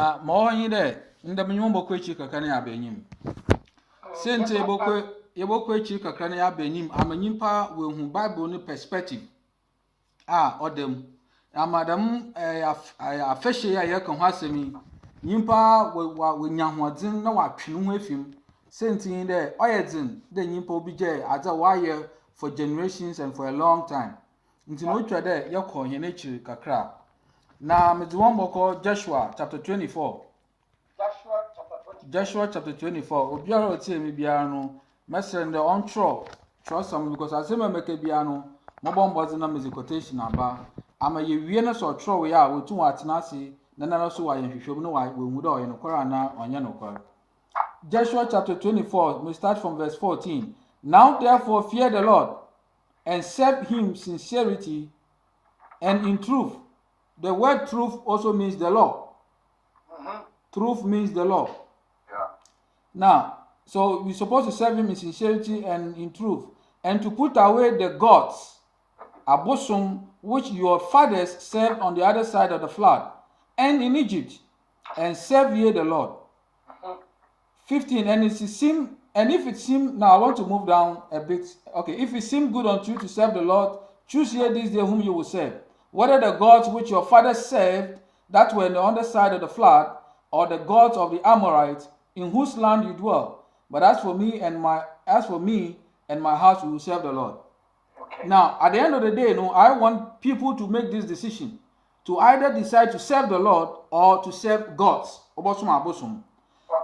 na mo yin de nda me nyom bokwe chi kakra ne abanyim sente bokwe chi kakra ne abanyim amanyimpa we hu Bible no perspective odem amadam afehye ya yeka ho asemi nyimpa we nyahoadin na watwene ho afim sente de oyedin de nyimpa obi je aza waye for generations and for a long time nti no twa de yekọ hye na chiri kakra na me won boko Joshua chapter 24 Joshua chapter 24 obiara otie me biara no mesere de on tro some because asema meke biara no mo bombozi na music quotation aba ama ye wie na so tro we a wotu watena ase na na so wa yenhwehwem no wa hu de oye no kwara na onye no kwara. Joshua chapter 24 we start from verse 14. Now therefore fear the Lord and serve him sincerity and in truth. The word truth also means the law. Truth means the law. Yeah. Now, so we're supposed to serve him in sincerity and in truth, and to put away the gods, abosom, which your fathers served on the other side of the flood, and in Egypt, and serve ye the Lord. 15. And if it seem, now I want to move down a bit. Okay, if it seem good unto you to serve the Lord, choose ye this day whom you will serve, whether the gods which your fathers served that were on the underside of the flood, or the gods of the Amorites in whose land you dwell. But as for me and my house, we will serve the Lord. Okay. Now, at the end of the day, I want people to make this decision to either decide to serve the Lord or to serve gods.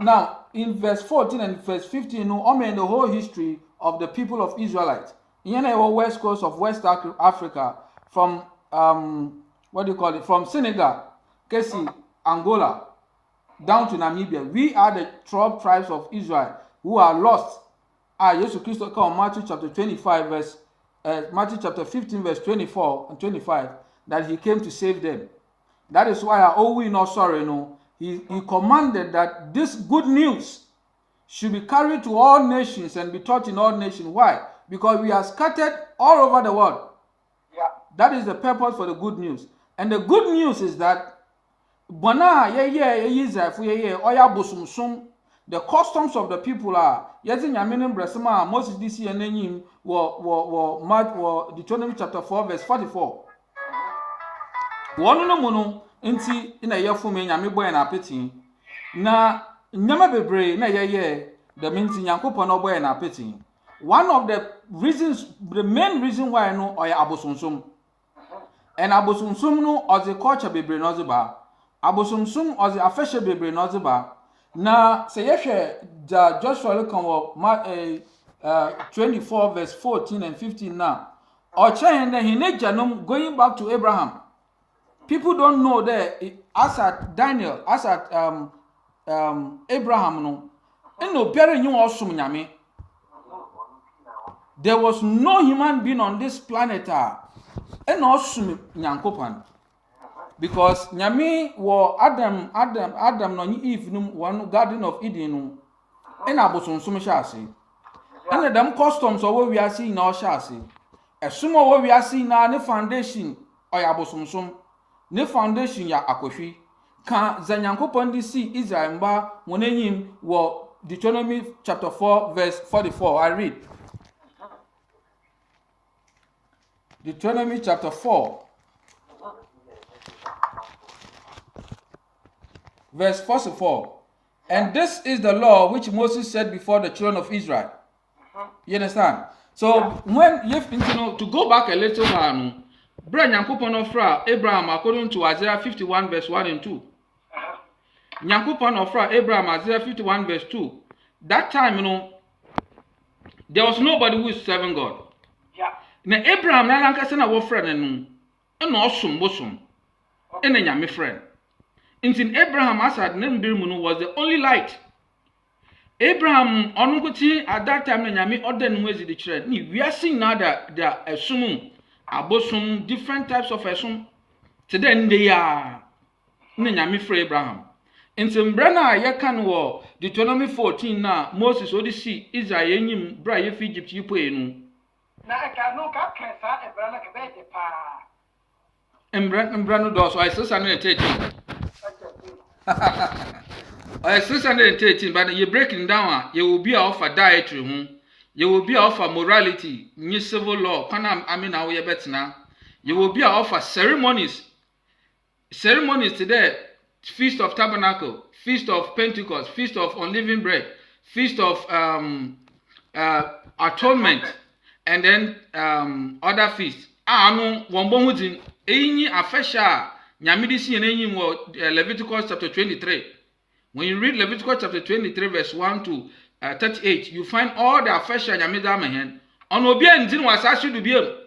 Now, in verse 14 and verse 15, in the whole history of the people of Israelites, in the west coast of West Africa, from from Senegal, Kesi, Angola, down to Namibia, we are the 12 tribes of Israel who are lost. Jesus Christ called Matthew chapter 25 verse Matthew chapter 15 verse 24 and 25 that he came to save them. That is why we not sorry he commanded that this good news should be carried to all nations and be taught in all nations. Why? Because we are scattered all over the world. Yeah. That is the purpose for the good news. And the good news is that the customs of the people are Moses this year Deuteronomy chapter 4 verse 44. One no mono inti ina yefume nyame boy na apeti na nyama bebre na the minti Yankopon no boy na apeti. One of the reasons, the main reason why I know oya abosomsom. And abosomsom no or the culture bebre no ba. Abosomsom or the afeshe bebre no ba. Na say the Joshua look on 24 verse 14 and 15 now. Or chain the hinejanum going back to Abraham. People don't know that as at Daniel, as at Abraham no, and no bearing you also nyame. There was no human being on this planet and also Nyankopan. Because nyame wo Adam no Eve no one garden of Eden no and abosonsom hyase. And them customs or we are seeing now hyase. Esumo wo we are seeing na ne foundation or abosonsom. Ne foundation ya akohwi ka zanyankopon di si Israel mba monanyim wo Deuteronomy chapter 4 verse 44. I read Deuteronomy chapter 4 verse 44. And this is the law which Moses said before the children of Israel. You understand? So when you to go back a little while, Nyankopon ofra Abraham according to Isaiah 51 verse 1 and 2. Nyankopon ofra Abraham Isaiah 51 verse 2. That time, there was nobody who is serving God. Yeah. Now Abraham na lankasa na wo friend no na osom bosom. Ena nyame friend. Until Abraham asad Nembimu was the only light. Abraham onukuti at that time na nyame order no ezi the children. We are seeing now that there are esum abosom different types of esum. Today they are na nyame for Abraham. Until Brana ye kan wo Deuteronomy 14 na Moses odisi Israel enyim bra ye fi Egypt yipo enu. Na eka no ka kesa Brana ke be de pa. Embrano do so I say na tete. 613, but you breaking down, you will be offer dietary, you will be offer morality, new civil law, I mean, how you bet now. You will be offer ceremonies. Ceremonies today, Feast of Tabernacle, Feast of Pentecost, Feast of Unleavened Bread, Feast of Atonement, and then other feasts. No, one bonus any afesha, Nyamidisi and any more Leviticus chapter 23. When you read Leviticus chapter 23, verse 1 to 38, you find all the afesha Nyamida Mahan. On Obian was actually to be a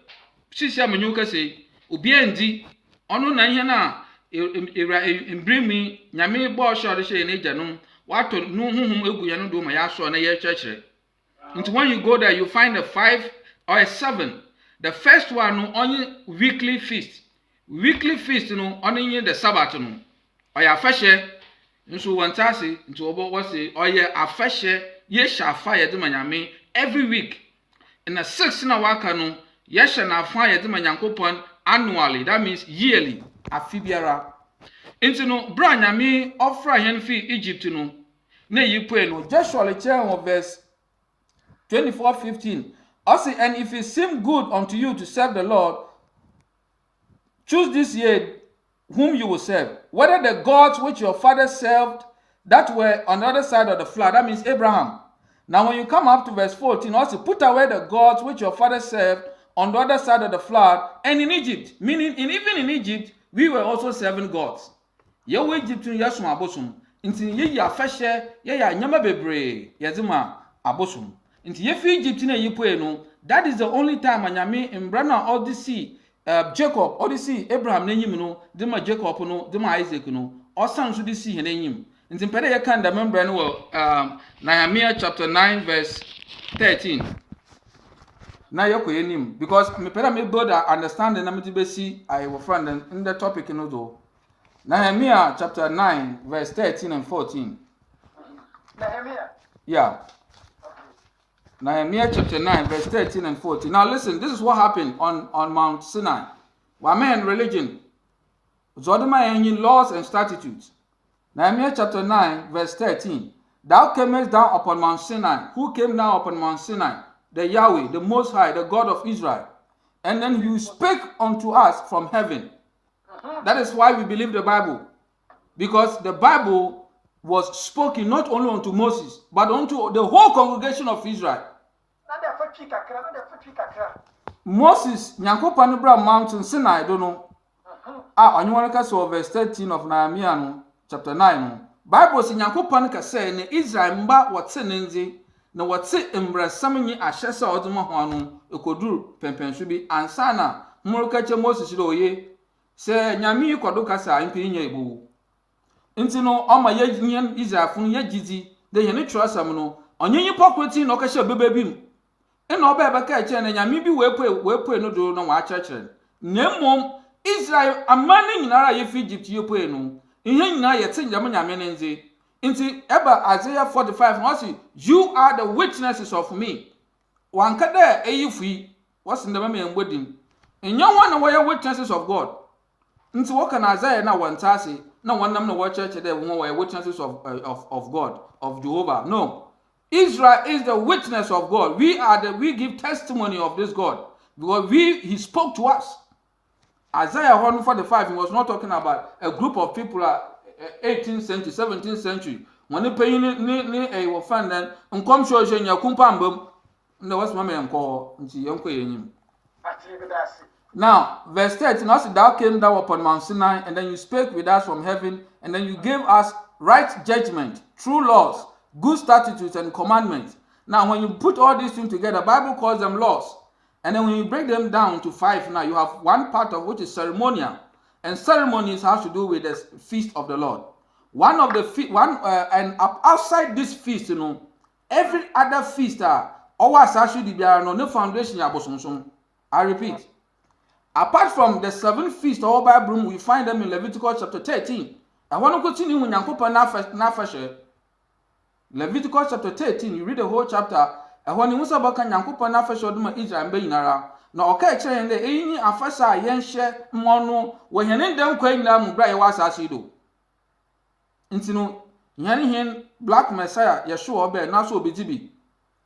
Sisia Manuka say, Obian ono na ihe na bring me nyame bo short she na eja no wato no huhum egu ya no do ma ya so na ye church. Into when you go there you find a 5 or a 7. The first one no only weekly feast no only the Sabbath no oya afeshe nso wantase into obo wo say oya afeshe ye shafa ye de manyame every week. In the 6th na waka no ye sha na afa ye de manyankopon annually, that means yearly. Afibiara. Into no bra nyame offer hen fi Egypt no. Na yipo no. Joshua le chen verse 24:15. Also, and if it seem good unto you to serve the Lord, choose this year whom you will serve. Whether the gods which your fathers served that were on the other side of the flood, that means Abraham. Now when you come up to verse 14, also put away the gods which your fathers served on the other side of the flood, and in Egypt, meaning even in Egypt, we were also serving gods. Yewe Egypt yasu abosum. Inti ye ya fashe, ye ya nyama bebre, yazima abosum. Inti ye fi Egypt na yipo no, that is the only time anyame embrana Odyssey, Jacob, Odyssey, Abraham na nyim no, dema Jacob no, dema Isaac no, osan so disi he na nyim. Inti mpede ye kan da member no Nehemiah chapter 9 verse 13. Now you're him because me pera me build understanding na me besi I will find in the topic you know though. Nehemiah chapter 9 verse 13 and 14. Nehemiah. Yeah. Okay. Nehemiah chapter 9 verse 13 and 14. Now listen, this is what happened on Mount Sinai. Wamen religion. Zodima yin laws and statutes. Nehemiah chapter 9 verse 13. Thou camest down upon Mount Sinai. Who came down upon Mount Sinai? The Yahweh, the Most High, the God of Israel. And then you spake unto us from heaven. That is why we believe the Bible. Because the Bible was spoken not only unto Moses, but unto the whole congregation of Israel. Moses, Nyankopon bra mountain Sinai, don't know. On you want to so verse 13 of Nehemiah chapter 9. Bible says Nyankopon ka say ne Israel mba whatse nenzi. Na whatse embrasam nyi ahyesa oduma ho anu ekoduru pempenso bi ansana muruka che Moses do ye se nyame kodo kasa mpinya ebu ntino oma ye nyen Israelfo ye gizi de ye ne trasam no onyenyi pokreti na okahye beba bim ena oba ebe ka che na nyame bi wepoe no do na wa churchere na mmom Israel amane nyinara ye fi Egypt ye poe no ihe nyina ye te nyame nenze. Inti eba Isaiah 45 no say you are the witnesses of me. Wankada eyifui what's in the meme embodim. Enya one na we witnesses of God. Inti what can Isaiah na wantase na wannam na wa church there we witnesses of God, of Jehovah. No. Israel is the witness of God. We give testimony of this God because he spoke to us. Isaiah 145 he was not talking about a group of people 18th century, 17th century. When they pay ni a fan then come show you kumpambum. No was mama yanko nti yanko yenyim. Now, verse 13, also thou came down upon Mount Sinai, and then you spake with us from heaven, and then you gave us right judgment, true laws, good statutes and commandments. Now, when you put all these things together, the Bible calls them laws. And then when you break them down to 5, now you have one part of which is ceremonial. And ceremonies has to do with the feast of the Lord. And outside this feast, every other feast always actually be no foundation. I repeat. Apart from the 7 feasts all Bible, we find them in Leviticus chapter 13. I want to continue with Nyankopon Leviticus chapter 13, you read the whole chapter. And when you want to Nyankopon na Israel be inara. Na oka kire nde enyi afasa yenhye mmono wo hene ndam kwa nyina mu bra ye wasa asido nti no yan black messiah yesho obe na so obejibi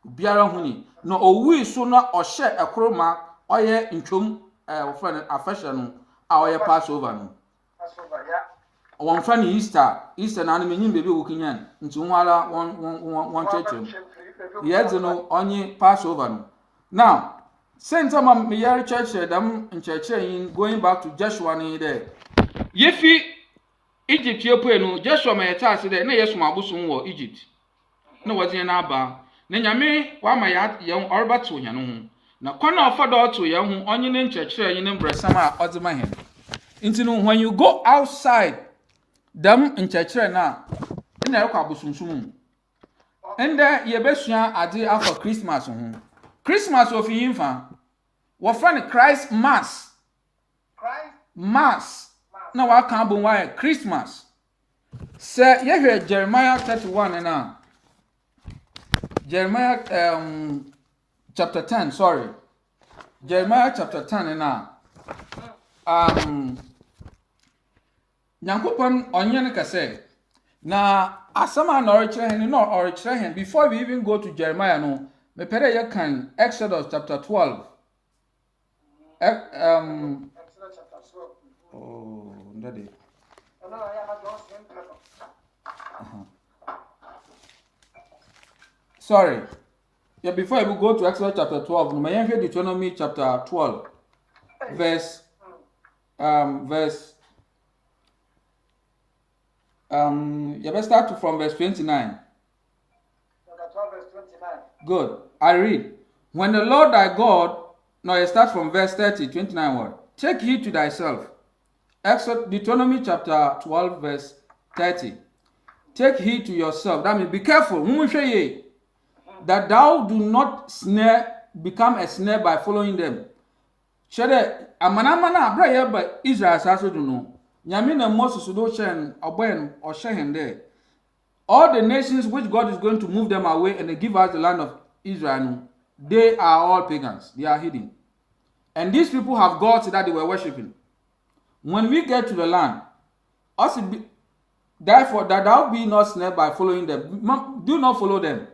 biara huni no owi so na ohye ekroma oye ntwom friend afeshe no a oye passover no won fa ni Easter na no menyim bebe wokinyan nti ho ala won chechem yedze no onye passover no. Now since I'm here church them in church going back to Joshua ni there yefi Egypt yepo no Joshua ma yeta ase there na yeso mabosom wo Egypt na wodin na aba na nyame wa ma ya yen orbato nya no ho na kwana ofado oto ya ho onye ne nchekere yin mbresam a odema hen nti no when you go outside them nchekere na na rekwa abosomsum ende yebesua ade after Christmas ho Christmas of yimfa wo friend Christ mass na wa kan bon wa Christmas say ye Jeremiah 31 na Jeremiah chapter 10 sorry Jeremiah chapter 10 na Nyankopon onye ne kase na asama na orichere hen before we even go to Jeremiah no me pere ye kan Exodus chapter 12 Exodus chapter 12. oh ndade sorry yeah before we go to Exodus chapter 12 no me yen Deuteronomy chapter 12 verse you better start from verse 29. Chapter 12 verse 29. Good. I read. When the Lord thy God, now you start from verse 30, 29 word. Take heed to thyself. Exodus Deuteronomy chapter 12 verse 30. Take heed to yourself. That means be careful. That thou do not become a snare by following them. Shede amana abra ye ba Israel saso do no. Nyame na Moses do chen oboyen o shehen there. All the nations which God is going to move them away and give us the land of Israel, they are all pagans. They are hidden. And these people have gods that they were worshipping. When we get to the land, therefore that thou be not snared by following them. Do not follow them.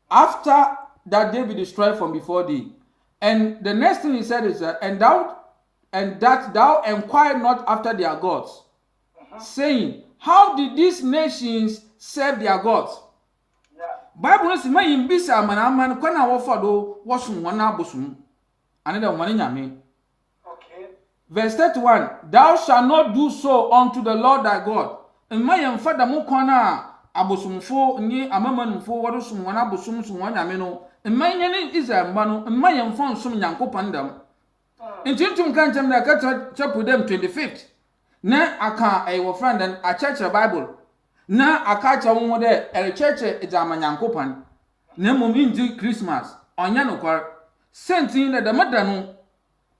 After that they be destroyed from before thee. And the next thing he said is and that thou inquire not after their gods, saying, how did these nations serve their gods? Bible says, "My imbisa man kwana wofado wosun wana bosum." Another one nyame. Okay. Verse 31, thou shalt not do so unto the Lord thy God. And my father mo kwana abosumfo ni amamanufo wodosum wana bosum sum nyame no. And my nyane Israel mba no, and my mfon sum Nyankopon dam. Intintum kan tem na ka chapter them 25th. Na aka wo friend and a church Bible. Na aka cha wo de a church is amanyankopan. Na mom indi Christmas. Onya no kwar. Sentin na da madano.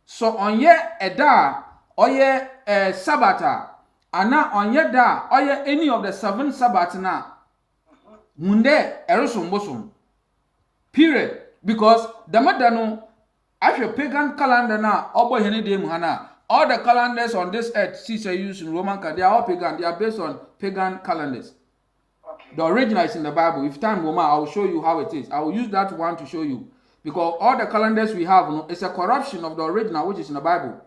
So onye eda oye sabata. Ana onye da oye any of the 7 Sabbath na. Munde erosum bosum. Period. Because the madano after pagan calendar na obo hene de mu hana. All the calendars on this earth, since I use in Roman calendar, they are all pagan. They are based on pagan calendars. Okay. The original is in the Bible. If time will I will show you how it is. I will use that one to show you. Because all the calendars we have, it's a corruption of the original, which is in the Bible.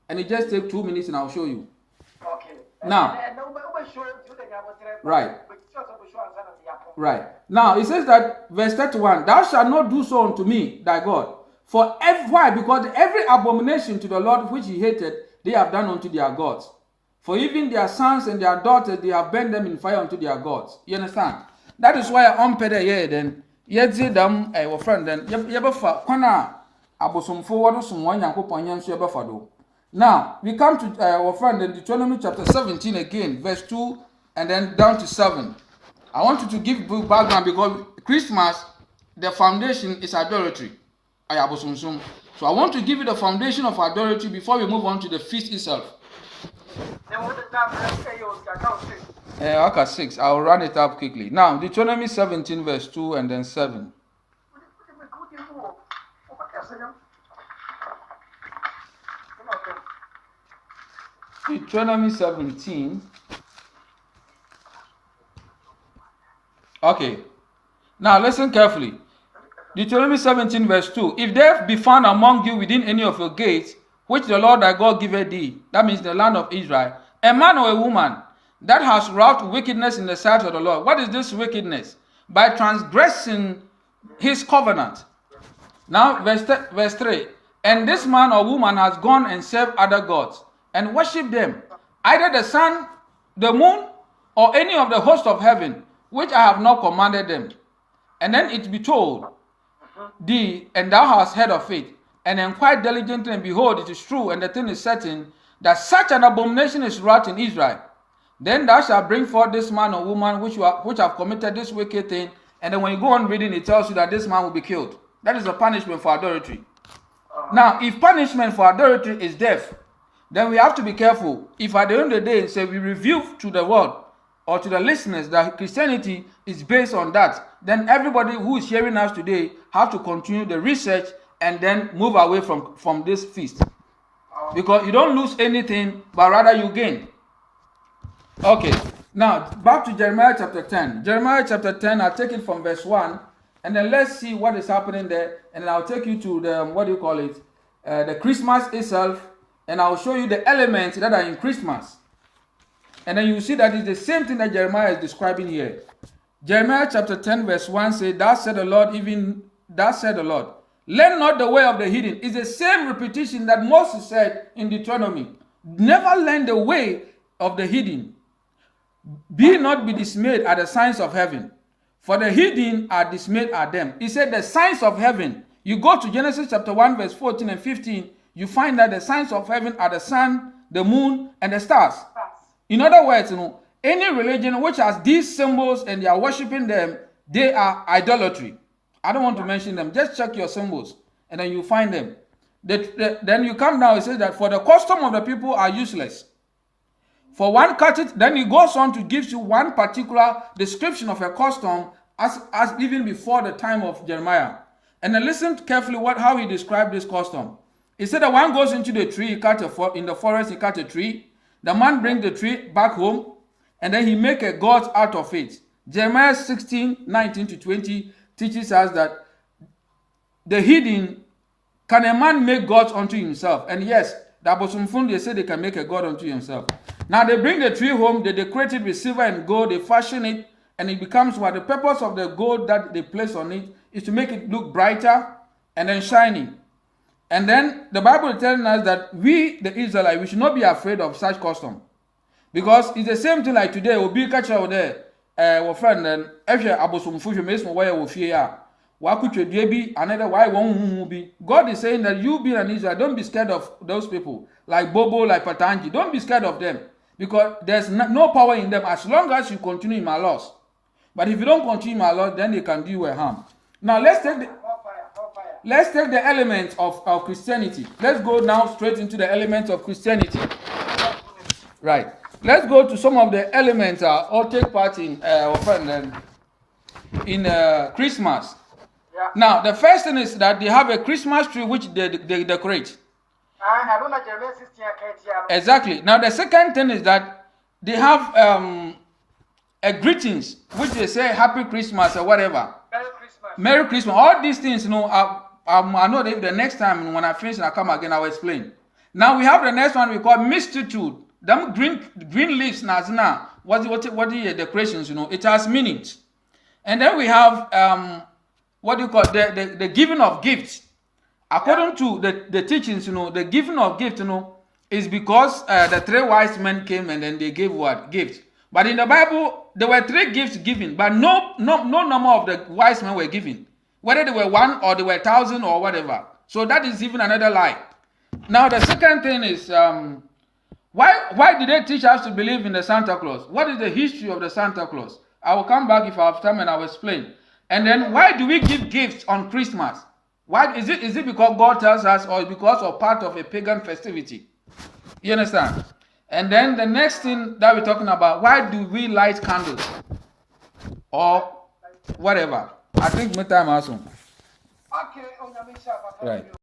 And it just takes 2 minutes and I'll show you. Okay. Now, right. Right. Now, it says that, verse 31, thou shalt not do so unto me, thy God. For why? Because every abomination to the Lord which he hated, they have done unto their gods. For even their sons and their daughters, they have burned them in fire unto their gods. You understand? That is why on pede here then, yet them a friend then, yebefa, kwana, abosumfo wadosum Nyankopon yen so yebefa do. Now, we come to our friend in Deuteronomy chapter 17 again, verse 2 and then down to 7. I want you to give background because Christmas, the foundation is idolatry. So I want to give you the foundation of idolatry before we move on to the feast itself. Okay, 6. I'll run it up quickly. Now, Deuteronomy 17 verse 2 and then 7. Deuteronomy 17 Okay. Now listen carefully. Deuteronomy 17 verse 2. If there be found among you within any of your gates, which the Lord thy God giveth thee, that means the land of Israel, a man or a woman that has wrought wickedness in the sight of the Lord. What is this wickedness? By transgressing his covenant. Now verse 3. And this man or woman has gone and served other gods and worshipped them, either the sun, the moon, or any of the host of heaven, which I have not commanded them. And then it be told thee, and thou hast heard of it, and inquired diligently, and behold, it is true, and the thing is certain, that such an abomination is wrought in Israel. Then thou shalt bring forth this man or woman which have committed this wicked thing, and then when you go on reading, it tells you that this man will be killed. That is the punishment for adultery. Now, if punishment for adultery is death, then we have to be careful. If at the end of the day, say we reveal to the world or to the listeners that Christianity is based on that, then everybody who is hearing us today have to continue the research and then move away from this feast. Because you don't lose anything, but rather you gain. Okay, now back to Jeremiah chapter 10. Jeremiah chapter 10, I'll take it from verse 1, and then let's see what is happening there, and then I'll take you to the, the Christmas itself, and I'll show you the elements that are in Christmas. And then you see that it's the same thing that Jeremiah is describing here. Jeremiah chapter 10 verse 1 says, Thus said the Lord, even thus said the Lord, learn not the way of the hidden. It's the same repetition that Moses said in Deuteronomy. Never learn the way of the hidden. Be not be dismayed at the signs of heaven, for the hidden are dismayed at them. He said the signs of heaven. You go to Genesis chapter 1 verse 14 and 15, you find that the signs of heaven are the sun, the moon, and the stars. In other words, any religion which has these symbols and they are worshiping them, they are idolatry. I don't want to mention them. Just check your symbols and then you find them. Then you come down, it says that for the custom of the people are useless. For one cut it, then he goes on to give you one particular description of a custom as even before the time of Jeremiah. And then listen carefully how he described this custom. He said that one goes into the tree, in the forest, he cut a tree. The man brings the tree back home, and then he make a god out of it. Jeremiah 16:19-20 teaches us that the hidden, can a man make gods unto himself? And yes, the Abosomfun, they say they can make a god unto himself. Now they bring the tree home, they decorate it with silver and gold, they fashion it, and it becomes what? The purpose of the gold that they place on it is to make it look brighter and then shining. And then the Bible is telling us that we, the Israelites, we should not be afraid of such custom. Because it's the same thing like today. We'll be catch out there. Our friend, and if you're Abosomfun, you may say, why you fear? Why could you be another? Why won't be? God is saying that you be an Israel, don't be scared of those people. Like Bobo, like Patanji. Don't be scared of them. Because there's no power in them as long as you continue in my laws. But if you don't continue in my laws, then they can do you a harm. Now let's take the elements of Christianity. Let's go now straight into the elements of Christianity. Right. Let's go to some of the elements or take part in Christmas. Yeah. Now, the first thing is that they have a Christmas tree which they decorate. Exactly. Now, the second thing is that they have a greetings which they say Happy Christmas or whatever. Merry Christmas. Merry Christmas. All these things, I know that the next time when I finish and I come again, I will explain. Now we have the next one we call Mistitude. Them green leaves, now what the decorations, it has meanings. And then we have what do you call the giving of gifts. According to the teachings, the giving of gifts, is because the three wise men came and then they gave what? Gifts. But in the Bible, there were 3 gifts given, but no number of the wise men were given. Whether they were 1 or they were 1,000 or whatever. So that is even another lie. Now the second thing is, why did they teach us to believe in the Santa Claus? What is the history of the Santa Claus? I will come back if I have time and I will explain. And then why do we give gifts on Christmas? Why is it because God tells us, or because of part of a pagan festivity? You understand? And then the next thing that we're talking about, why do we light candles? Or whatever. I think my time also. Okay, Right.